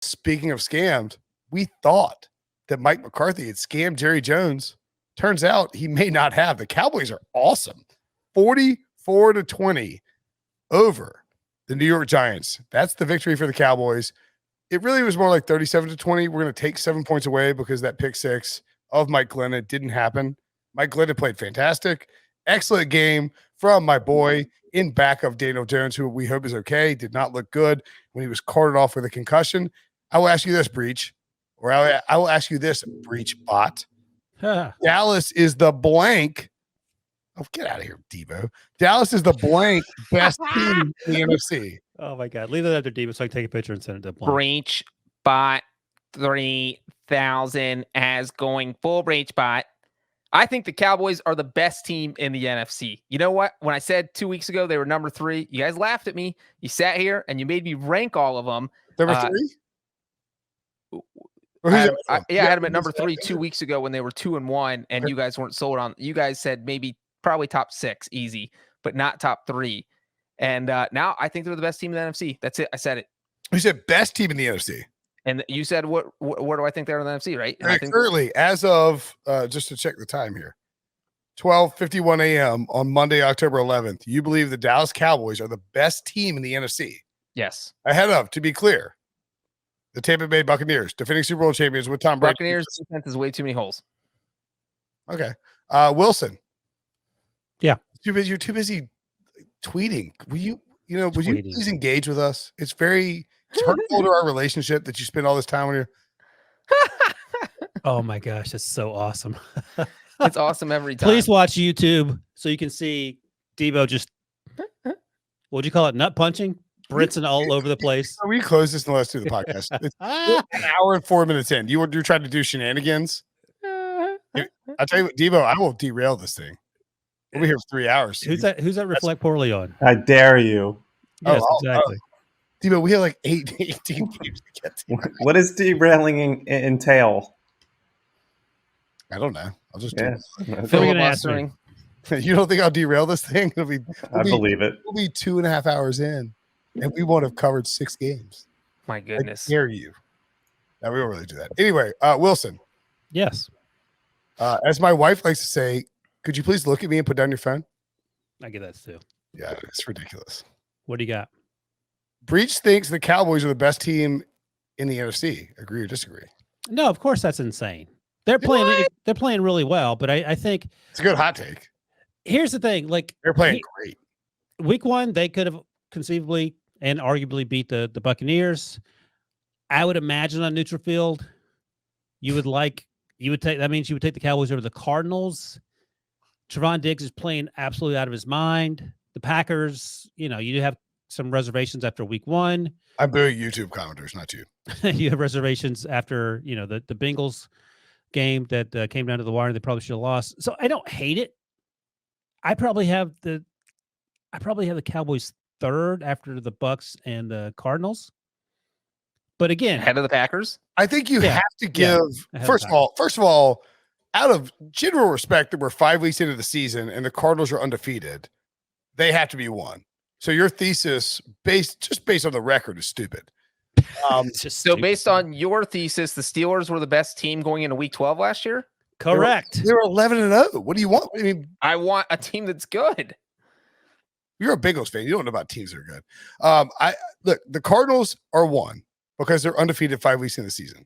Speaking of scammed, we thought that Mike McCarthy had scammed Jerry Jones. Turns out he may not have. The Cowboys are awesome. 44-20 over the New York Giants. That's the victory for the Cowboys. It really was more like 37-20. We're going to take 7 points away because that pick six of Mike Glennon didn't happen. Mike Glennon played fantastic. Excellent game from my boy in back of Daniel Jones, who we hope is okay. Did not look good when he was carted off with a concussion. I will ask you this, Breech, or I will ask you this, Breech bot. Dallas is the blank. Oh, get out of here, Debo. Dallas is the blank best team in the NFC. Oh, my God. Leave that after Debo so I can take a picture and send it to blank. Breech bot 3000 as going full Breech bot. I think the Cowboys are the best team in the NFC. You know what? When I said 2 weeks ago they were number 3, you guys laughed at me. You sat here and you made me rank all of them. Number 3? I had them at number 3 2 weeks ago when they were 2-1, and you guys weren't sold on. You guys said probably top 6 easy, but not top 3. And now I think they're the best team in the NFC. That's it. I said it. You said best team in the NFC. And you said, where do I think they're in the NFC, right? I think currently, as of, just to check the time here, 12:51 a.m. on Monday, October 11th, you believe the Dallas Cowboys are the best team in the NFC? Yes. Ahead of, to be clear, the Tampa Bay Buccaneers, defending Super Bowl champions with Tom Brady. Buccaneers defense is way too many holes. Okay. Wilson. Yeah. You're too busy tweeting. Would you please engage with us? It's very hurtful to our relationship that you spend all this time on your. Oh my gosh, that's so awesome. It's awesome every time. Please watch YouTube so you can see Debo just, what'd you call it? Nut punching? Brinson all over the place. We close this and let's do the podcast. It's an hour and 4 minutes in. You're trying to do shenanigans. I'll tell you what, Debo, I will derail this thing. We'll be here for 3 hours. Who's that reflect poorly on? I dare you. Yes, exactly. Debo, we have like 18 games to get to. What does derailing entail? I don't know. I'll just filibustering. You don't think I'll derail this thing? I believe it. We'll be 2.5 hours in, and we won't have covered 6 games. My goodness. I dare you. No, we won't really do that. Anyway, Wilson. Yes. As my wife likes to say, could you please look at me and put down your phone? I get that too. Yeah, it's ridiculous. What do you got? Breech thinks the Cowboys are the best team in the NFC. Agree or disagree? No, of course that's insane. They're playing really well, but I think it's a good hot take. Here's the thing, like they're playing great. Week 1, they could have conceivably and arguably beat the Buccaneers. I would imagine on neutral field, that means you would take the Cowboys over the Cardinals. Trevon Diggs is playing absolutely out of his mind. The Packers, you have some reservations after week 1. I'm booing YouTube commenters, not you. You have reservations after, the Bengals game that came down to the wire. They probably should have lost. So I don't hate it. I probably have the Cowboys 3rd after the Bucs and the Cardinals. But again, ahead of the Packers. I think you have to give first of all, out of general respect that we're 5 weeks into the season and the Cardinals are undefeated, they have to be 1. So your thesis based on the record is stupid. Based on your thesis, the Steelers were the best team going into week 12 last year? Correct. They were 11-0. What do you want? I mean, I want a team that's good. You're a Bengals fan. You don't know about teams that are good. Look, the Cardinals are 1 because they're undefeated 5 weeks in the season.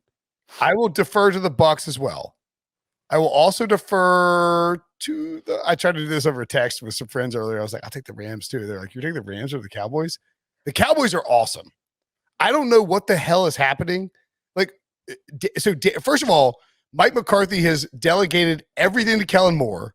I will defer to the Bucs as well. I will also defer to I tried to do this over text with some friends earlier. I was like, I'll take the Rams too. They're like, you're taking the Rams or the Cowboys? The Cowboys are awesome. I don't know what the hell is happening. First of all, Mike McCarthy has delegated everything to Kellen Moore,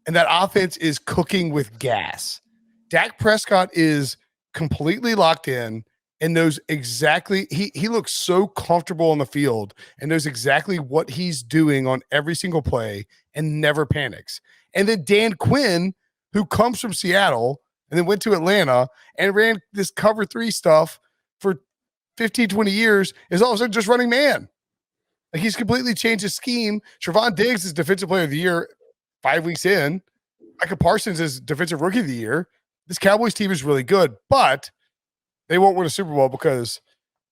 and that offense is cooking with gas. Dak Prescott is completely locked in and knows exactly he looks so comfortable on the field and knows exactly what he's doing on every single play and never panics. And then Dan Quinn, who comes from Seattle and then went to Atlanta and ran this cover 3 stuff for 15, 20 years, is all of a sudden just running man. Like he's completely changed his scheme. Trevon Diggs is defensive player of the year 5 weeks in. Micah Parsons is defensive rookie of the year. This Cowboys team is really good, but they won't win a Super Bowl because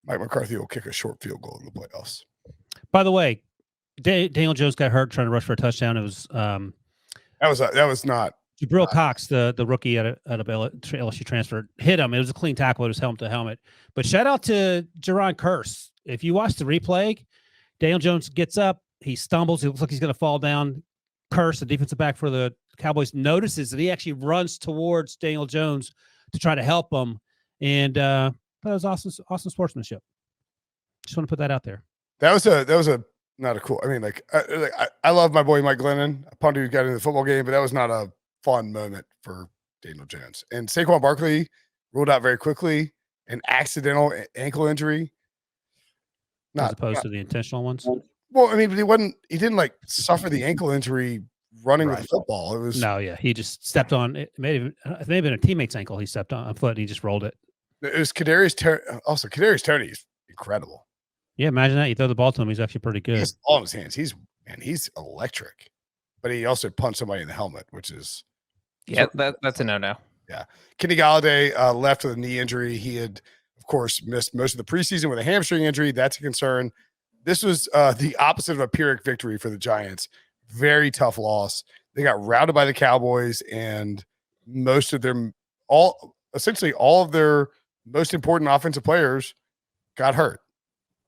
Mike McCarthy will kick a short field goal in the playoffs. By the way, Daniel Jones got hurt trying to rush for a touchdown. It was that was not Jabril Cox, the rookie out of LSU transfer, hit him. It was a clean tackle. It was helmet to helmet. But shout out to Jerron Kearse. If you watch the replay, Daniel Jones gets up, he stumbles, it looks like he's going to fall down. Kearse, the defensive back for the Cowboys, notices that he actually runs towards Daniel Jones to try to help him, and that was awesome sportsmanship. Just want to put that out there. That was a not a cool. I mean, I love my boy Mike Glennon, a punter who got into the football game, but that was not a fun moment for Daniel Jones. And Saquon Barkley ruled out very quickly an accidental ankle injury, As opposed to the intentional ones. Well, I mean, but he didn't like suffer the ankle injury running with the football. It was he just stepped on it. It may have been a teammate's ankle. He stepped on a foot and he just rolled it. It was Kadarius Toney is incredible. Yeah, imagine that. You throw the ball to him, he's actually pretty good. He has all in his hands. He's electric. But he also punched somebody in the helmet, which is that's a no-no. Yeah. Kenny Galladay left with a knee injury. He had, of course, missed most of the preseason with a hamstring injury. That's a concern. This was the opposite of a Pyrrhic victory for the Giants. Very tough loss. They got routed by the Cowboys, and essentially all of their most important offensive players got hurt.